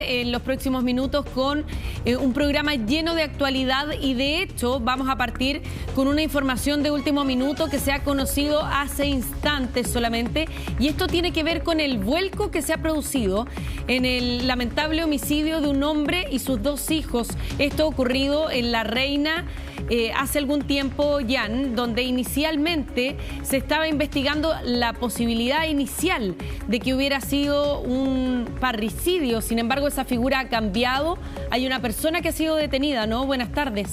En los próximos minutos con un programa lleno de actualidad y de hecho vamos a partir con una información de último minuto que se ha conocido hace instantes solamente, y esto tiene que ver con el vuelco que se ha producido en el lamentable homicidio de un hombre y sus dos hijos. Esto ha ocurrido en La Reina hace algún tiempo, Jan, donde inicialmente se estaba investigando la posibilidad inicial de que hubiera sido un parricidio. Sin embargo, esa figura ha cambiado. Hay una persona que ha sido detenida, ¿no? Buenas tardes.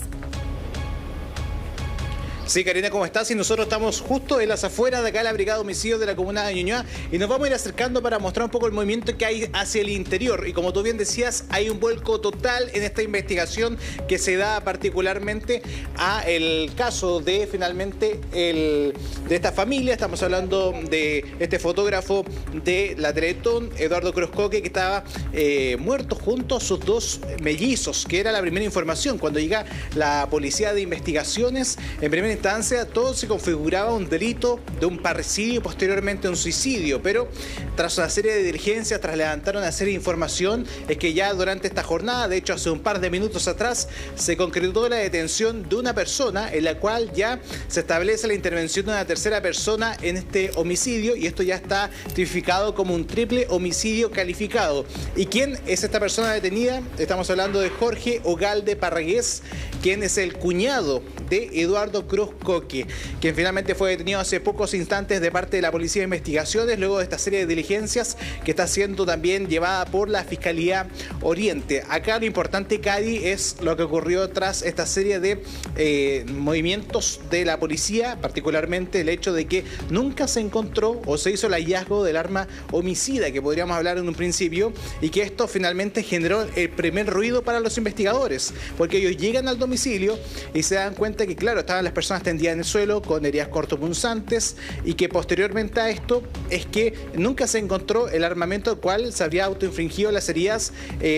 Sí, Karina, ¿cómo estás? Y nosotros estamos justo en las afueras de acá de la Brigada de Homicidios de la Comuna de Ñuñoa y nos vamos a ir acercando para mostrar un poco el movimiento que hay hacia el interior. Y como tú bien decías, hay un vuelco total en esta investigación que se da particularmente a el caso de finalmente de esta familia. Estamos hablando de este fotógrafo de la Teletón, Eduardo Cruz Coque, que estaba muerto junto a sus dos mellizos, que era la primera información. Cuando llega la policía de investigaciones, en primera instancia todo se configuraba un delito de un parricidio y posteriormente un suicidio, pero tras una serie de diligencias, tras levantar una serie de información, es que ya durante esta jornada, de hecho hace un par de minutos atrás, se concretó la detención de una persona en la cual ya se establece la intervención de una tercera persona en este homicidio, y esto ya está tipificado como un triple homicidio calificado. ¿Y quién es esta persona detenida? Estamos hablando de Jorge Ogalde Parragués, quien es el cuñado de Eduardo Cruz Coque, quien finalmente fue detenido hace pocos instantes de parte de la Policía de Investigaciones, luego de esta serie de diligencias que está siendo también llevada por la Fiscalía Oriente. Acá lo importante, Cari, es lo que ocurrió tras esta serie de movimientos de la policía, particularmente el hecho de que nunca se encontró o se hizo el hallazgo del arma homicida, que podríamos hablar en un principio, y que esto finalmente generó el primer ruido para los investigadores, porque ellos llegan al domicilio y se dan cuenta que, claro, estaban las personas tendidas en el suelo con heridas cortopunzantes, y que posteriormente a esto es que nunca se encontró el armamento al cual se habría autoinfligido las heridas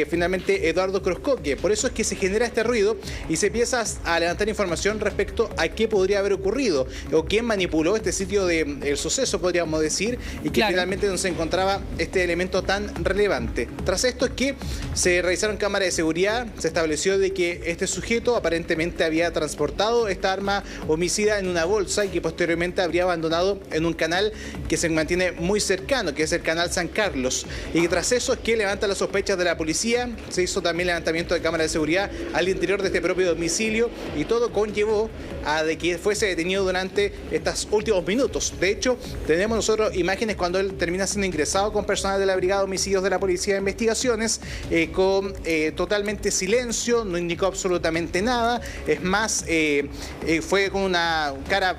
finalmente Eduardo Cruz Coque. Por eso es que se genera este ruido y se empieza a levantar información respecto a qué podría haber ocurrido o quién manipuló este sitio del suceso, podríamos decir, y que finalmente no se encontraba este elemento tan relevante. Tras esto es que se realizaron cámaras de seguridad, se estableció de que este sujeto aparentemente había transportado esta arma homicida en una bolsa y que posteriormente habría abandonado en un canal que se mantiene muy cercano, que es el canal San Carlos. Y tras eso es que levanta las sospechas de la policía. Se hizo también levantamiento de cámaras de seguridad al interior de este propio domicilio, y todo conllevó a de que fuese detenido durante estos últimos minutos. De hecho, tenemos nosotros imágenes cuando él termina siendo ingresado con personal de la Brigada de Homicidios de la Policía de Investigaciones, con totalmente silencio, no indicó absolutamente nada. Es más, fue con una cara,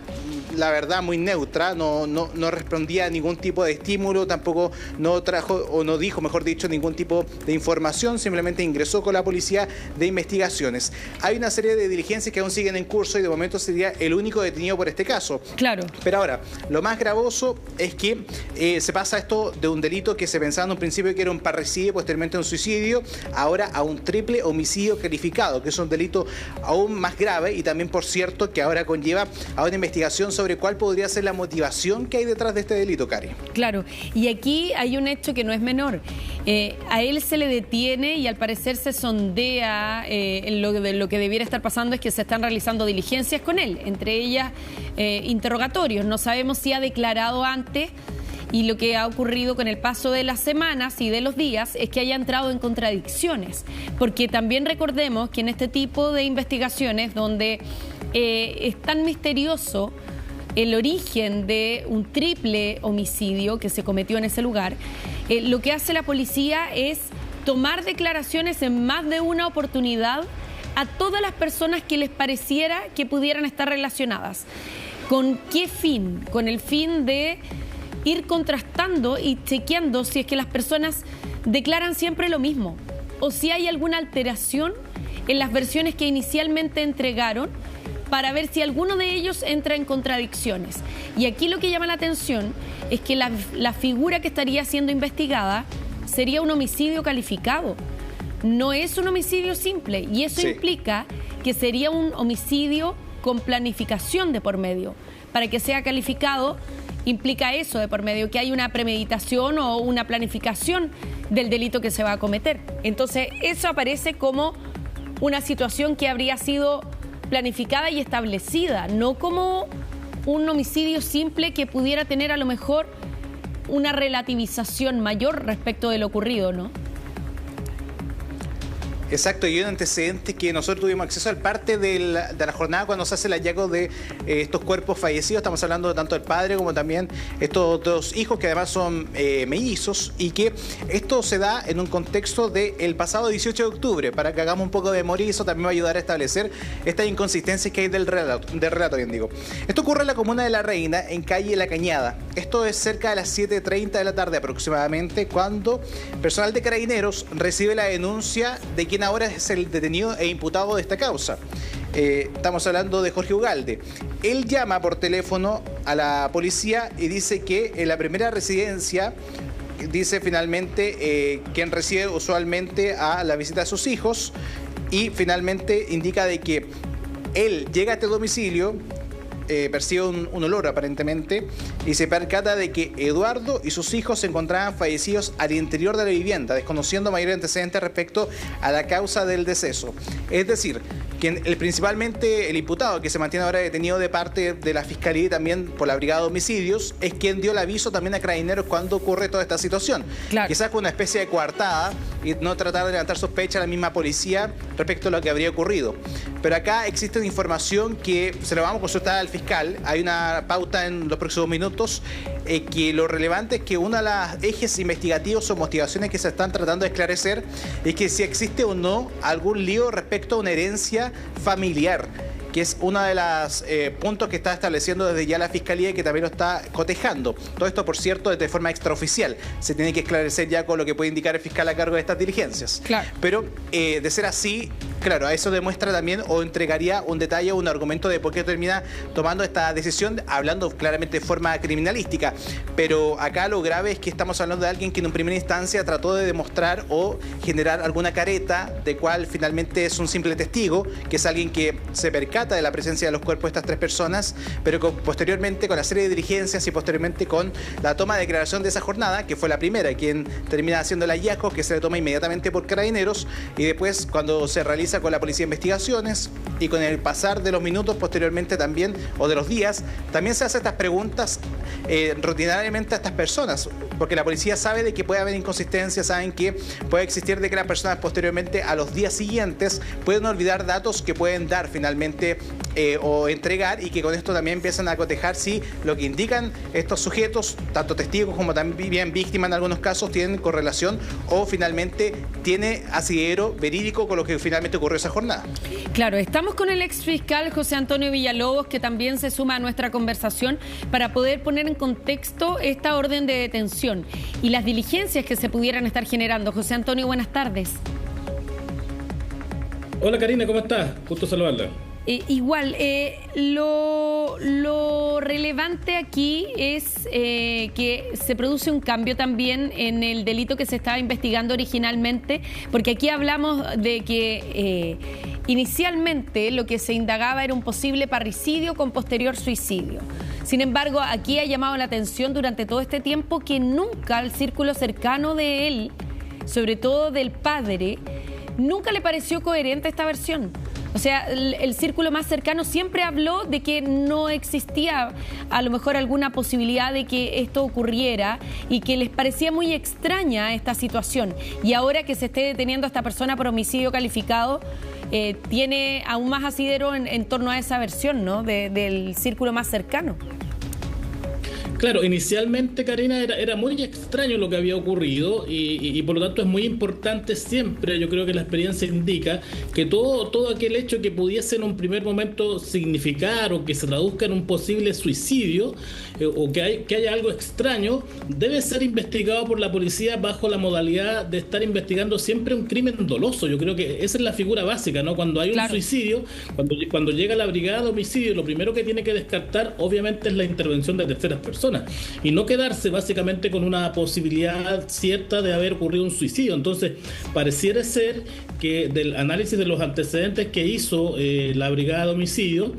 la verdad, muy neutra, no respondía a ningún tipo de estímulo, tampoco no trajo o no dijo, mejor dicho, ningún tipo de información, simplemente ingresó con la Policía de Investigaciones. Hay una serie de diligencias que aún siguen en curso y de momento sería el único detenido por este caso. Claro. Pero ahora, lo más gravoso es que se pasa esto de un delito que se pensaba en un principio que era un parricidio, posteriormente un suicidio, ahora a un triple homicidio calificado, que es un delito aún más grave, y también, por cierto, que ahora conlleva a una investigación sobre cuál podría ser la motivación que hay detrás de este delito, Cari. Claro, y aquí hay un hecho que no es menor. A él se le detiene y al parecer se sondea, lo que debiera estar pasando es que se están realizando diligencias con él, entre ellas interrogatorios. No sabemos si ha declarado antes, y lo que ha ocurrido con el paso de las semanas y de los días es que haya entrado en contradicciones, porque también recordemos que en este tipo de investigaciones donde es tan misterioso el origen de un triple homicidio que se cometió en ese lugar, lo que hace la policía es tomar declaraciones en más de una oportunidad a todas las personas que les pareciera que pudieran estar relacionadas. ¿Con qué fin? Con el fin de ir contrastando y chequeando si es que las personas declaran siempre lo mismo o si hay alguna alteración en las versiones que inicialmente entregaron, para ver si alguno de ellos entra en contradicciones. Y aquí lo que llama la atención es que la figura que estaría siendo investigada sería un homicidio calificado. No es un homicidio simple, y eso implica que sería un homicidio con planificación de por medio. Para que sea calificado, implica eso de por medio, que hay una premeditación o una planificación del delito que se va a cometer. Entonces, eso aparece como una situación que habría sido planificada y establecida, no como un homicidio simple que pudiera tener a lo mejor una relativización mayor respecto de lo ocurrido, ¿no? Exacto, y un antecedente que nosotros tuvimos acceso al parte de la jornada cuando se hace el hallazgo de estos cuerpos fallecidos. Estamos hablando de tanto del padre como también estos dos hijos que además son mellizos, y que esto se da en un contexto del pasado 18 de octubre, para que hagamos un poco de memoria, y eso también va a ayudar a establecer estas inconsistencias que hay del relato, bien digo. Esto ocurre en la comuna de La Reina, en calle La Cañada. Esto es cerca de las 7:30 de la tarde aproximadamente, cuando personal de Carabineros recibe la denuncia de quien ahora es el detenido e imputado de esta causa. Estamos hablando de Jorge Ugalde. Él llama por teléfono a la policía y dice que en la primera residencia, dice finalmente quien recibe usualmente a la visita de sus hijos, y finalmente indica de que él llega a este domicilio, percibe un olor aparentemente, y se percata de que Eduardo y sus hijos se encontraban fallecidos al interior de la vivienda, desconociendo mayores antecedentes respecto a la causa del deceso. Es decir, que principalmente el imputado, que se mantiene ahora detenido de parte de la Fiscalía y también por la Brigada de Homicidios, es quien dio el aviso también a Carabineros cuando ocurre toda esta situación. Claro. Quizás con una especie de coartada y no tratar de levantar sospecha a la misma policía respecto a lo que habría ocurrido. Pero acá existe una información que se la vamos a consultar al fiscal. Hay una pauta en los próximos minutos, que lo relevante es que uno de los ejes investigativos o motivaciones que se están tratando de esclarecer es que si existe o no algún lío respecto a una herencia familiar, que es uno de los puntos que está estableciendo desde ya la Fiscalía y que también lo está cotejando. Todo esto, por cierto, de forma extraoficial. Se tiene que esclarecer ya con lo que puede indicar el fiscal a cargo de estas diligencias. Claro. Pero de ser así, claro, a eso demuestra también o entregaría un detalle o un argumento de por qué termina tomando esta decisión, hablando claramente de forma criminalística. Pero acá lo grave es que estamos hablando de alguien que en primera instancia trató de demostrar o generar alguna careta, de cual finalmente es un simple testigo, que es alguien que se percata de la presencia de los cuerpos de estas tres personas, pero posteriormente con la serie de diligencias y posteriormente con la toma de declaración de esa jornada, que fue la primera, quien termina haciendo el hallazgo, que se le toma inmediatamente por Carabineros, y después cuando se realiza con la Policía de Investigaciones y con el pasar de los minutos posteriormente también, o de los días, también se hace estas preguntas rutinariamente a estas personas, porque la policía sabe de que puede haber inconsistencias, saben que puede existir de que las personas posteriormente a los días siguientes pueden olvidar datos que pueden dar finalmente o entregar, y que con esto también empiezan a cotejar si lo que indican estos sujetos, tanto testigos como también víctimas en algunos casos, tienen correlación o finalmente tiene asidero verídico con lo que finalmente ocurrió esa jornada. Claro, estamos con el exfiscal José Antonio Villalobos, que también se suma a nuestra conversación para poder poner en contexto esta orden de detención y las diligencias que se pudieran estar generando. José Antonio, buenas tardes. Hola Karina, ¿cómo estás? Gusto saludarla. Igual, lo relevante aquí es que se produce un cambio también en el delito que se estaba investigando originalmente, porque aquí hablamos de que inicialmente lo que se indagaba era un posible parricidio con posterior suicidio. Sin embargo, aquí ha llamado la atención durante todo este tiempo que nunca al círculo cercano de él, sobre todo del padre, nunca le pareció coherente esta versión. O sea, el círculo más cercano siempre habló de que no existía a lo mejor alguna posibilidad de que esto ocurriera y que les parecía muy extraña esta situación. Y ahora que se esté deteniendo a esta persona por homicidio calificado, tiene aún más asidero en torno a esa versión, ¿no? Del círculo más cercano. Claro, inicialmente, Karina, era muy extraño lo que había ocurrido y por lo tanto es muy importante siempre, yo creo que la experiencia indica que todo aquel hecho que pudiese en un primer momento significar o que se traduzca en un posible suicidio o que haya algo extraño, debe ser investigado por la policía bajo la modalidad de estar investigando siempre un crimen doloso. Yo creo que esa es la figura básica, ¿no? Cuando hay un suicidio, cuando llega la Brigada de Homicidios, lo primero que tiene que descartar obviamente es la intervención de terceras personas. personas y no quedarse básicamente con una posibilidad cierta de haber ocurrido un suicidio. Entonces, pareciera ser que del análisis de los antecedentes que hizo la Brigada de Homicidio,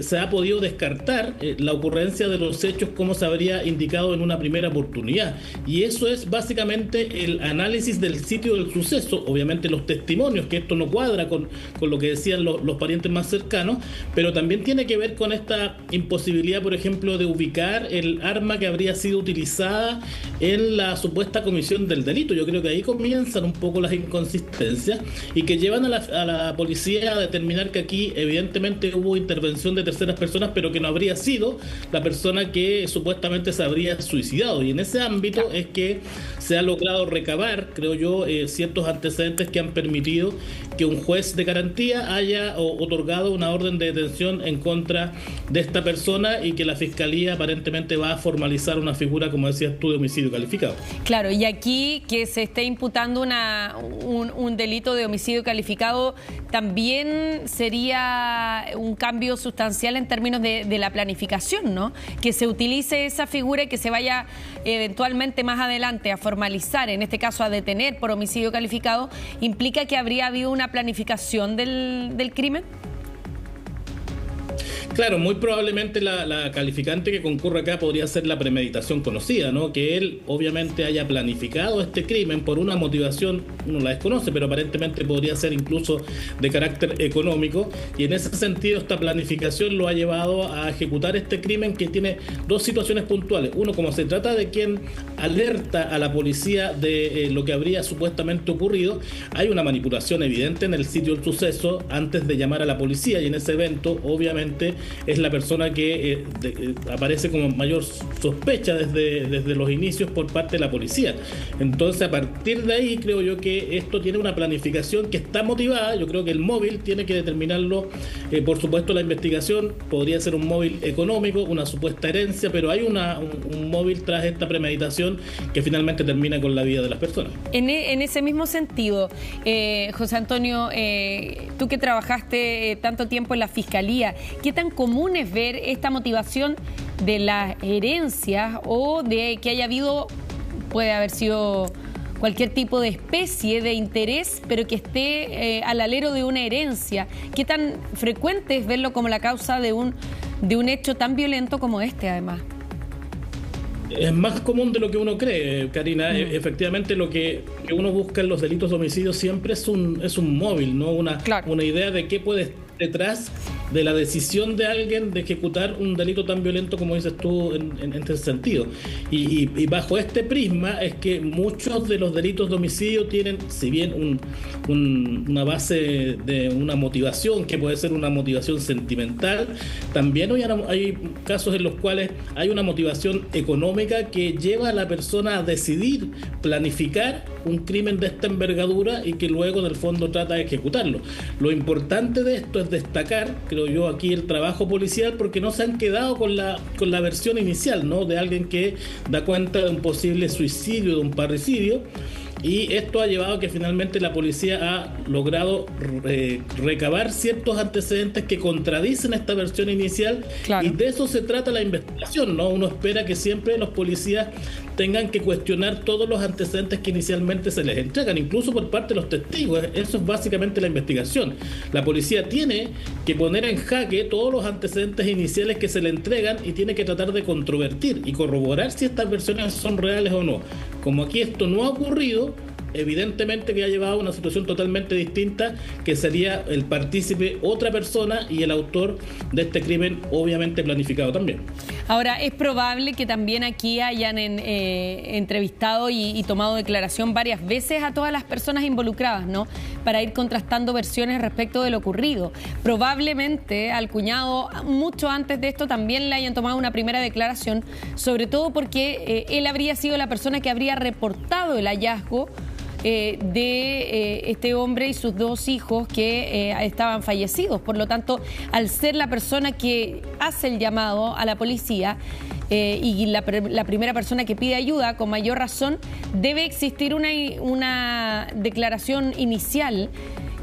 se ha podido descartar la ocurrencia de los hechos como se habría indicado en una primera oportunidad. Y eso es básicamente el análisis del sitio del suceso, obviamente los testimonios, que esto no cuadra con lo que decían los parientes más cercanos, pero también tiene que ver con esta imposibilidad, por ejemplo, de ubicar el arma que habría sido utilizada en la supuesta comisión del delito. Yo creo que ahí comienzan un poco las inconsistencias y que llevan a la policía a determinar que aquí evidentemente hubo intervención de terceras personas, pero que no habría sido la persona que supuestamente se habría suicidado. Y en ese ámbito es que se ha logrado recabar, creo yo, ciertos antecedentes que han permitido que un juez de garantía haya otorgado una orden de detención en contra de esta persona y que la Fiscalía aparentemente va a formalizar una figura, como decías tú, de homicidio calificado. Claro, y aquí que se esté imputando un delito de homicidio calificado también sería un cambio sustancial en términos de la planificación, ¿no? Que se utilice esa figura y que se vaya eventualmente más adelante a formalizar, en este caso a detener por homicidio calificado, implica que habría habido una planificación del crimen. Claro, muy probablemente la calificante que concurre acá podría ser la premeditación conocida, ¿no? Que él obviamente haya planificado este crimen por una motivación, uno la desconoce, pero aparentemente podría ser incluso de carácter económico, y en ese sentido esta planificación lo ha llevado a ejecutar este crimen, que tiene dos situaciones puntuales. Uno, como se trata de quien alerta a la policía de lo que habría supuestamente ocurrido, hay una manipulación evidente en el sitio del suceso antes de llamar a la policía, y en ese evento obviamente es la persona que aparece como mayor sospecha desde los inicios por parte de la policía. Entonces, a partir de ahí, creo yo que esto tiene una planificación que está motivada. Yo creo que el móvil tiene que determinarlo, por supuesto, la investigación. Podría ser un móvil económico, una supuesta herencia, pero hay un móvil tras esta premeditación que finalmente termina con la vida de las personas. En ese mismo sentido, José Antonio, tú que trabajaste tanto tiempo en la Fiscalía, ¿qué tan común es ver esta motivación de las herencias o de que haya habido, puede haber sido cualquier tipo de especie de interés, pero que esté al alero de una herencia? ¿Qué tan frecuente es verlo como la causa de un hecho tan violento como este, además? Es más común de lo que uno cree, Karina. Efectivamente, lo que uno busca en los delitos de homicidio siempre es un móvil, ¿no? Una idea de qué puede estar detrás de la decisión de alguien de ejecutar un delito tan violento como dices tú en este sentido. Y bajo este prisma es que muchos de los delitos de homicidio tienen, si bien una base de una motivación que puede ser una motivación sentimental, también hay casos en los cuales hay una motivación económica que lleva a la persona a decidir planificar un crimen de esta envergadura y que luego en el fondo trata de ejecutarlo. Lo importante de esto es destacar, creo yo, aquí el trabajo policial, porque no se han quedado con la versión inicial, ¿no? De alguien que da cuenta de un posible suicidio, de un parricidio. Y esto ha llevado a que finalmente la policía ha logrado recabar ciertos antecedentes que contradicen esta versión inicial. Claro. Y de eso se trata la investigación, ¿no? Uno espera que siempre los policías tengan que cuestionar todos los antecedentes que inicialmente se les entregan, incluso por parte de los testigos. Eso es básicamente la investigación. La policía tiene que poner en jaque todos los antecedentes iniciales que se le entregan y tiene que tratar de controvertir y corroborar si estas versiones son reales o no. Como aquí esto no ha ocurrido, evidentemente que ha llevado a una situación totalmente distinta, que sería el partícipe otra persona y el autor de este crimen obviamente planificado también. Ahora, es probable que también aquí hayan entrevistado y tomado declaración varias veces a todas las personas involucradas, ¿no? Para ir contrastando versiones respecto de lo ocurrido. Probablemente al cuñado, mucho antes de esto, también le hayan tomado una primera declaración, sobre todo porque él habría sido la persona que habría reportado el hallazgo de este hombre y sus dos hijos que estaban fallecidos. Por lo tanto, al ser la persona que hace el llamado a la policía y la primera persona que pide ayuda, con mayor razón, debe existir una declaración inicial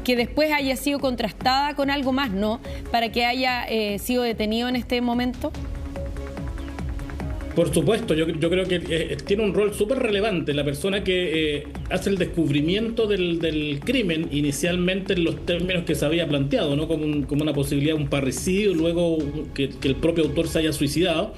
que después haya sido contrastada con algo más, ¿no? Para que haya sido detenido en este momento. Por supuesto, yo creo que tiene un rol súper relevante la persona que hace el descubrimiento del crimen, inicialmente en los términos que se había planteado, ¿no? Como una posibilidad de un parricidio, luego que el propio autor se haya suicidado.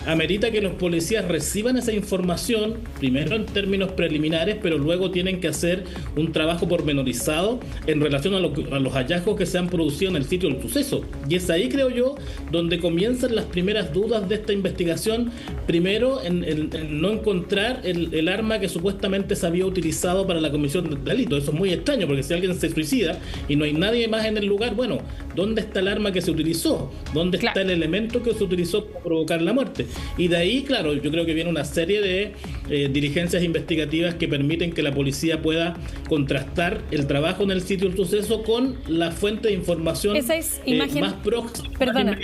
Amerita que los policías reciban esa información, primero en términos preliminares, pero luego tienen que hacer un trabajo pormenorizado en relación a los hallazgos que se han producido en el sitio del suceso. Y es ahí, creo yo, donde comienzan las primeras dudas de esta investigación. Primero, en no encontrar el arma que supuestamente se había utilizado para la comisión del delito. Eso es muy extraño, porque si alguien se suicida y no hay nadie más en el lugar, bueno, ¿dónde está el arma que se utilizó? ¿Dónde está el elemento que se utilizó para provocar la muerte? Y de ahí, claro, yo creo que viene una serie de diligencias investigativas que permiten que la policía pueda contrastar el trabajo en el sitio del suceso con la fuente de información. Esa es imagen, más próxima. Perdona,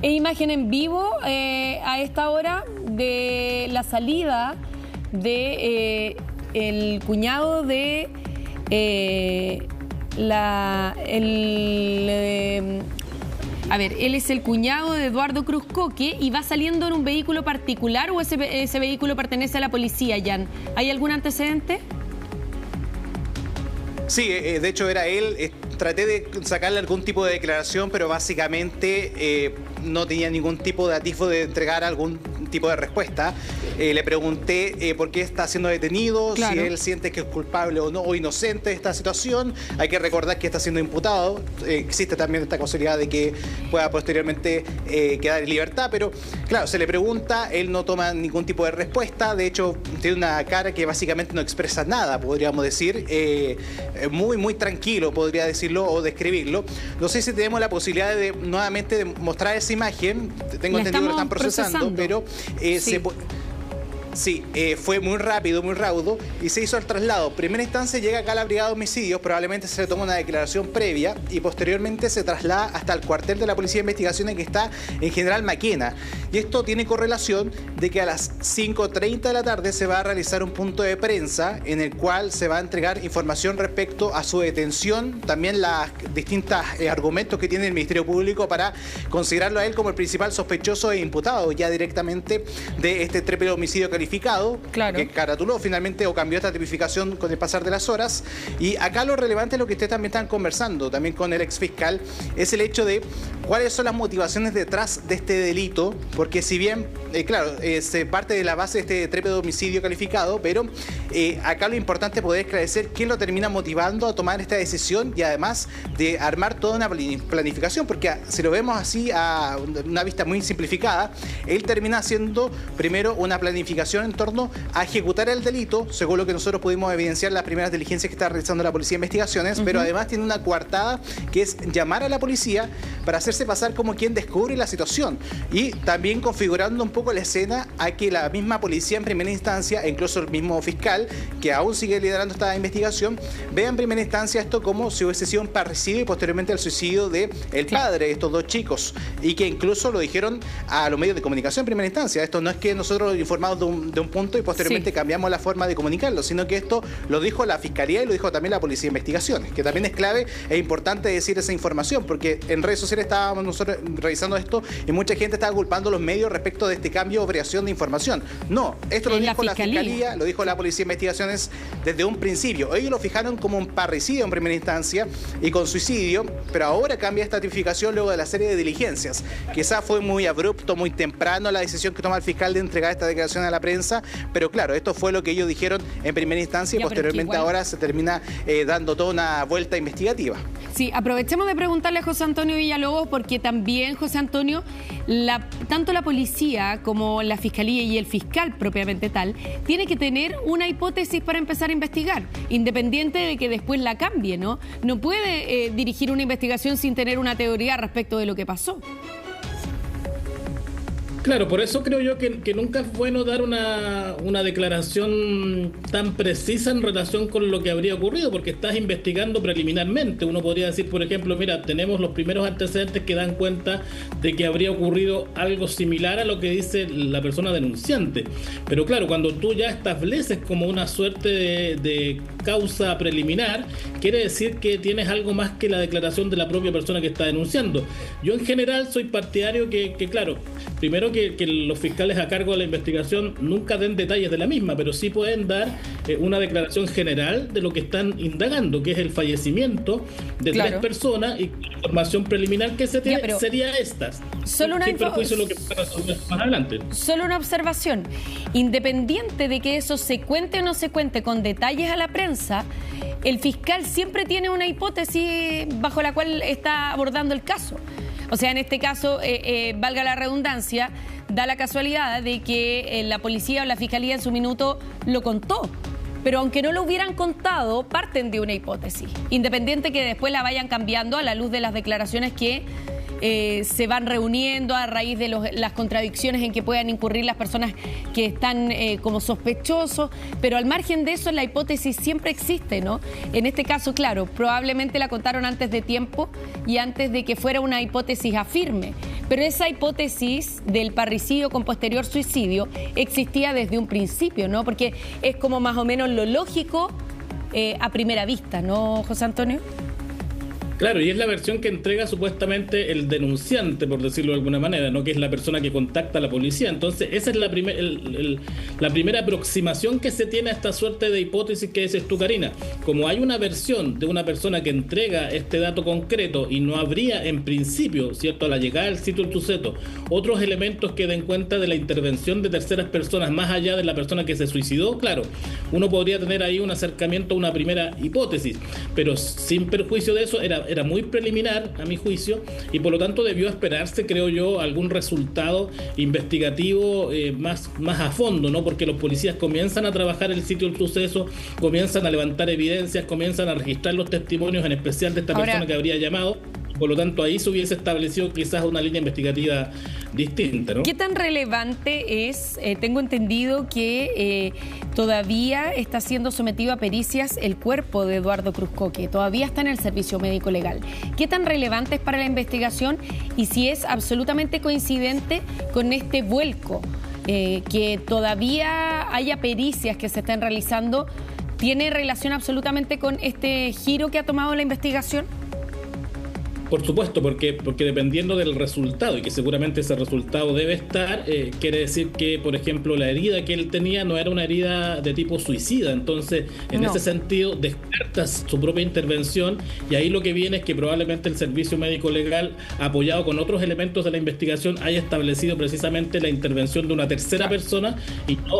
es imagen en vivo a esta hora de la salida de el cuñado de a ver, él es el cuñado de Eduardo Cruz Coque y va saliendo en un vehículo particular, o ese vehículo pertenece a la policía, Jan. ¿Hay algún antecedente? Sí, de hecho era él. Traté de sacarle algún tipo de declaración, pero básicamente no tenía ningún tipo de atisbo de entregar algún tipo de respuesta. Le pregunté por qué está siendo detenido, claro, si él siente que es culpable o no, o inocente de esta situación. Hay que recordar que está siendo imputado. Existe también esta posibilidad de que pueda posteriormente quedar en libertad, pero claro, se le pregunta, él no toma ningún tipo de respuesta. De hecho, tiene una cara que básicamente no expresa nada, podríamos decir. Muy tranquilo, podría decirlo o describirlo. No sé si tenemos la posibilidad de nuevamente mostrar esa imagen. Tengo entendido que lo están procesando. Pero sí. Sí, fue muy rápido, muy raudo y se hizo el traslado. Primera instancia llega acá a la Brigada de Homicidios, probablemente se le toma una declaración previa y posteriormente se traslada hasta el cuartel de la Policía de Investigaciones que está en General Maquena. Y esto tiene correlación de que a las 5:30 de la tarde se va a realizar un punto de prensa en el cual se va a entregar información respecto a su detención, también los distintos argumentos que tiene el Ministerio Público para considerarlo a él como el principal sospechoso e imputado ya directamente de este trépido homicidio calificado, claro, que caratuló finalmente o cambió esta tipificación con el pasar de las horas. Y acá lo relevante es lo que ustedes también están conversando, también con el exfiscal, es el hecho de cuáles son las motivaciones detrás de este delito, porque si bien, claro, se parte de la base de este trépido homicidio calificado, pero acá lo importante es poder esclarecer quién lo termina motivando a tomar esta decisión y además de armar toda una planificación, porque si lo vemos así a una vista muy simplificada, él termina haciendo primero una planificación en torno a ejecutar el delito, según lo que nosotros pudimos evidenciar las primeras diligencias que está realizando la Policía de Investigaciones, pero además tiene una coartada que es llamar a la policía para hacerse pasar como quien descubre la situación y también configurando un poco la escena a que la misma policía en primera instancia, e incluso el mismo fiscal que aún sigue liderando esta investigación, vea en primera instancia esto como si hubiese sido un parricidio y posteriormente el suicidio de el padre de estos dos chicos, y que incluso lo dijeron a los medios de comunicación en primera instancia. Esto no es que nosotros informamos de un punto y posteriormente cambiamos la forma de comunicarlo, sino que esto lo dijo la Fiscalía y lo dijo también la Policía de Investigaciones, que también es clave e importante decir esa información, porque en redes sociales estábamos nosotros revisando esto y mucha gente estaba culpando a los medios respecto de este cambio o variación de información. No, esto lo dijo la Fiscalía, lo dijo la Policía de Investigaciones desde un principio. Ellos lo fijaron como un parricidio en primera instancia y con suicidio, pero ahora cambia esta tipificación luego de la serie de diligencias. Quizás fue muy abrupto, muy temprano la decisión que toma el fiscal de entregar esta declaración a la prensa, pero claro, esto fue lo que ellos dijeron en primera instancia y posteriormente ahora se termina dando toda una vuelta investigativa. Sí, aprovechemos de preguntarle a José Antonio Villalobos, porque también, José Antonio, tanto la policía como la Fiscalía y el fiscal propiamente tal, tiene que tener una hipótesis para empezar a investigar, independiente de que después la cambie, ¿no? No puede dirigir una investigación sin tener una teoría respecto de lo que pasó. Claro, por eso creo yo que nunca es bueno dar una declaración tan precisa en relación con lo que habría ocurrido, porque estás investigando preliminarmente. Uno podría decir, por ejemplo, mira, tenemos los primeros antecedentes que dan cuenta de que habría ocurrido algo similar a lo que dice la persona denunciante. Pero claro, cuando tú ya estableces como una suerte de causa preliminar, quiere decir que tienes algo más que la declaración de la propia persona que está denunciando. Yo en general soy partidario que claro, primero creo que los fiscales a cargo de la investigación nunca den detalles de la misma, pero sí pueden dar una declaración general de lo que están indagando, que es el fallecimiento de 3 personas, y la información preliminar que se tiene sería estas. Solo una perjuicio lo que pueda resolver más adelante. Solo una observación. Independiente de que eso se cuente o no se cuente con detalles a la prensa, el fiscal siempre tiene una hipótesis bajo la cual está abordando el caso. O sea, en este caso, valga la redundancia, da la casualidad de que la policía o la fiscalía en su minuto lo contó. Pero aunque no lo hubieran contado, parten de una hipótesis, independiente que después la vayan cambiando a la luz de las declaraciones que se van reuniendo a raíz de las contradicciones en que puedan incurrir las personas que están como sospechosos, pero al margen de eso la hipótesis siempre existe, ¿no? En este caso, claro, probablemente la contaron antes de tiempo y antes de que fuera una hipótesis afirme, pero esa hipótesis del parricidio con posterior suicidio existía desde un principio, ¿no? Porque es como más o menos lo lógico a primera vista, ¿no, José Antonio? Claro, y es la versión que entrega supuestamente el denunciante, por decirlo de alguna manera, ¿no? Que es la persona que contacta a la policía. Entonces, esa es la primera aproximación que se tiene a esta suerte de hipótesis que dices tú, Karina. Como hay una versión de una persona que entrega este dato concreto y no habría en principio, ¿cierto?, a la llegada del sitio del suceso, otros elementos que den cuenta de la intervención de terceras personas más allá de la persona que se suicidó, claro, uno podría tener ahí un acercamiento a una primera hipótesis, pero sin perjuicio de eso era muy preliminar a mi juicio y por lo tanto debió esperarse, creo yo, algún resultado investigativo más a fondo, ¿no? Porque los policías comienzan a trabajar el sitio del suceso, comienzan a levantar evidencias, comienzan a registrar los testimonios, en especial de esta persona que habría llamado. Por lo tanto, ahí se hubiese establecido quizás una línea investigativa distinta, ¿no? ¿Qué tan relevante es? Tengo entendido que todavía está siendo sometido a pericias el cuerpo de Eduardo Cruzcoque, todavía está en el servicio médico legal. ¿Qué tan relevante es para la investigación y si es absolutamente coincidente con este vuelco? Que todavía haya pericias que se estén realizando, ¿tiene relación absolutamente con este giro que ha tomado la investigación? Por supuesto, porque dependiendo del resultado, y que seguramente ese resultado debe estar, quiere decir que, por ejemplo, la herida que él tenía no era una herida de tipo suicida. Entonces, en ese sentido, descartas su propia intervención y ahí lo que viene es que probablemente el servicio médico legal, apoyado con otros elementos de la investigación, haya establecido precisamente la intervención de una tercera persona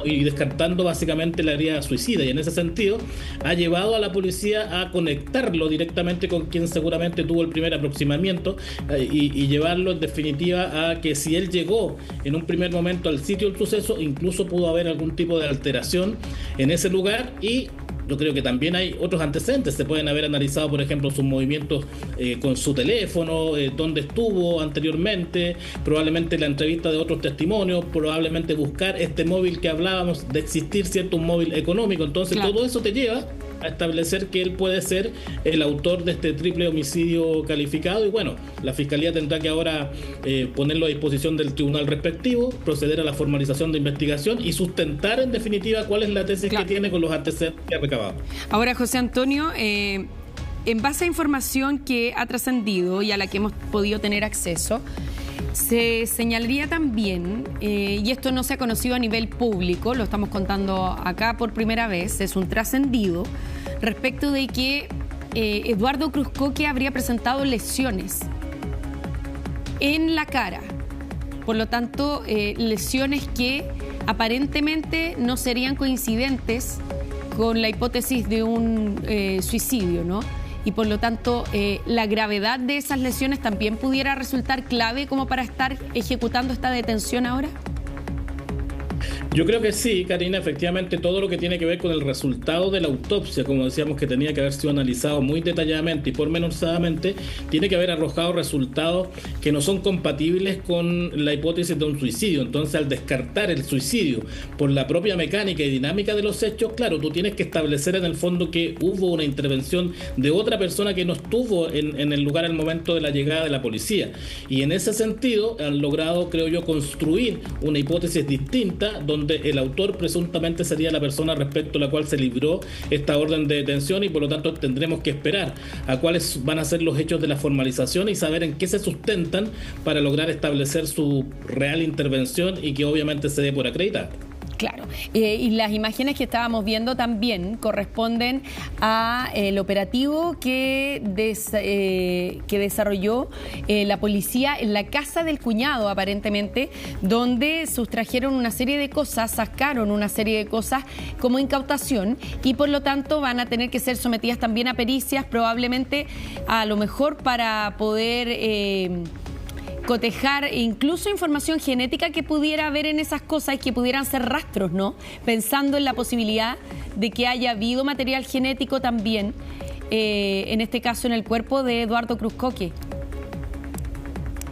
y descartando básicamente la herida suicida. Y en ese sentido, ha llevado a la policía a conectarlo directamente con quien seguramente tuvo el primer aproximamiento y llevarlo en definitiva a que si él llegó en un primer momento al sitio del suceso, incluso pudo haber algún tipo de alteración en ese lugar. Y yo creo que también hay otros antecedentes. Se pueden haber analizado, por ejemplo, sus movimientos con su teléfono, dónde estuvo anteriormente, probablemente la entrevista de otros testimonios, probablemente buscar este móvil que hablábamos de existir, ¿cierto? Un móvil económico. Entonces, todo eso te lleva a establecer que él puede ser el autor de este triple homicidio calificado y bueno, la Fiscalía tendrá que ahora ponerlo a disposición del tribunal respectivo, proceder a la formalización de investigación y sustentar en definitiva cuál es la tesis que tiene con los antecedentes que ha recabado. Ahora, José Antonio, en base a información que ha trascendido y a la que hemos podido tener acceso, se señalaría también, y esto no se ha conocido a nivel público, lo estamos contando acá por primera vez, es un trascendido, respecto de que Eduardo Cruzcoque habría presentado lesiones en la cara. Por lo tanto, lesiones que aparentemente no serían coincidentes con la hipótesis de un suicidio, ¿no? Y por lo tanto, la gravedad de esas lesiones también pudiera resultar clave como para estar ejecutando esta detención ahora. Yo creo que sí, Karina, efectivamente todo lo que tiene que ver con el resultado de la autopsia, como decíamos que tenía que haber sido analizado muy detalladamente y pormenorizadamente, tiene que haber arrojado resultados que no son compatibles con la hipótesis de un suicidio. Entonces, al descartar el suicidio por la propia mecánica y dinámica de los hechos, claro, tú tienes que establecer en el fondo que hubo una intervención de otra persona que no estuvo en el lugar al momento de la llegada de la policía. Y en ese sentido han logrado, creo yo, construir una hipótesis distinta donde donde el autor presuntamente sería la persona respecto a la cual se libró esta orden de detención, y por lo tanto tendremos que esperar a cuáles van a ser los hechos de la formalización y saber en qué se sustentan para lograr establecer su real intervención y que obviamente se dé por acreditada. Claro, y las imágenes que estábamos viendo también corresponden a el operativo que desarrolló la policía en la casa del cuñado, aparentemente, donde sustrajeron una serie de cosas, sacaron una serie de cosas como incautación, y por lo tanto van a tener que ser sometidas también a pericias, probablemente a lo mejor para poder cotejar incluso información genética que pudiera haber en esas cosas y que pudieran ser rastros, ¿no? Pensando en la posibilidad de que haya habido material genético también, en este caso en el cuerpo de Eduardo Cruzcoque.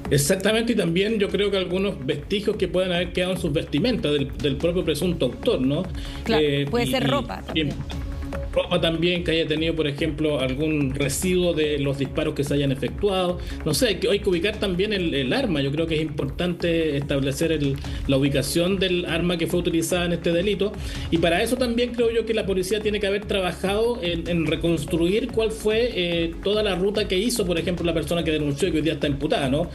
Exactamente, y también yo creo que algunos vestigios que pueden haber quedado en sus vestimentas del propio presunto autor, ¿no? Claro, puede ser ropa también. Ropa también, que haya tenido, por ejemplo, algún residuo de los disparos que se hayan efectuado. No sé, hay que ubicar también el arma. Yo creo que es importante establecer la ubicación del arma que fue utilizada en este delito. Y para eso también creo yo que la policía tiene que haber trabajado en reconstruir cuál fue toda la ruta que hizo, por ejemplo, la persona que denunció y que hoy día está imputada, ¿no?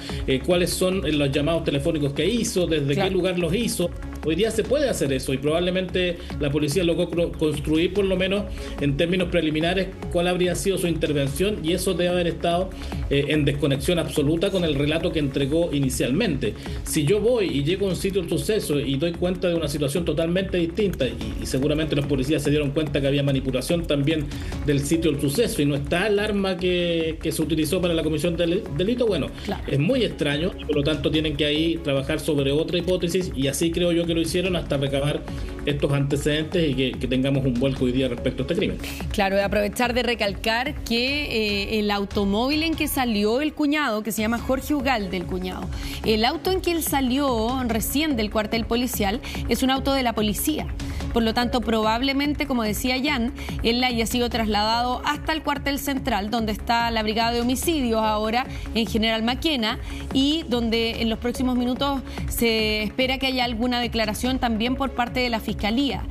Cuáles son los llamados telefónicos que hizo, desde qué lugar los hizo. Hoy día se puede hacer eso y probablemente la policía logró construir, por lo menos en términos preliminares, cuál habría sido su intervención, y eso debe haber estado en desconexión absoluta con el relato que entregó inicialmente. Si yo voy y llego a un sitio del suceso y doy cuenta de una situación totalmente distinta, y seguramente los policías se dieron cuenta que había manipulación también del sitio del suceso y no está el arma que se utilizó para la comisión del delito, bueno, claro, es muy extraño, y por lo tanto tienen que ahí trabajar sobre otra hipótesis, y así creo yo que lo hicieron hasta recabar estos antecedentes y que tengamos un vuelco hoy día respecto a este crimen. Claro, de aprovechar de recalcar que el automóvil en que salió el cuñado, que se llama Jorge Ugalde, el cuñado, el auto en que él salió recién del cuartel policial es un auto de la policía. Por lo tanto, probablemente, como decía Jan, él haya sido trasladado hasta el cuartel central, donde está la brigada de homicidios ahora en General Maquena, y donde en los próximos minutos se espera que haya alguna declaración también por parte de la Fiscalía.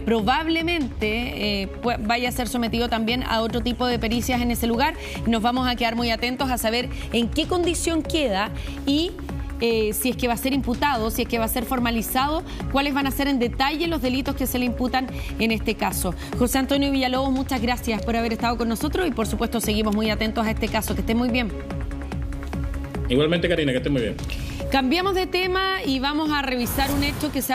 Probablemente vaya a ser sometido también a otro tipo de pericias en ese lugar. Nos vamos a quedar muy atentos a saber en qué condición queda y si es que va a ser imputado, si es que va a ser formalizado, cuáles van a ser en detalle los delitos que se le imputan en este caso. José Antonio Villalobos, muchas gracias por haber estado con nosotros y por supuesto seguimos muy atentos a este caso. Que esté muy bien. Igualmente, Karina, que esté muy bien. Cambiamos de tema y vamos a revisar un hecho que se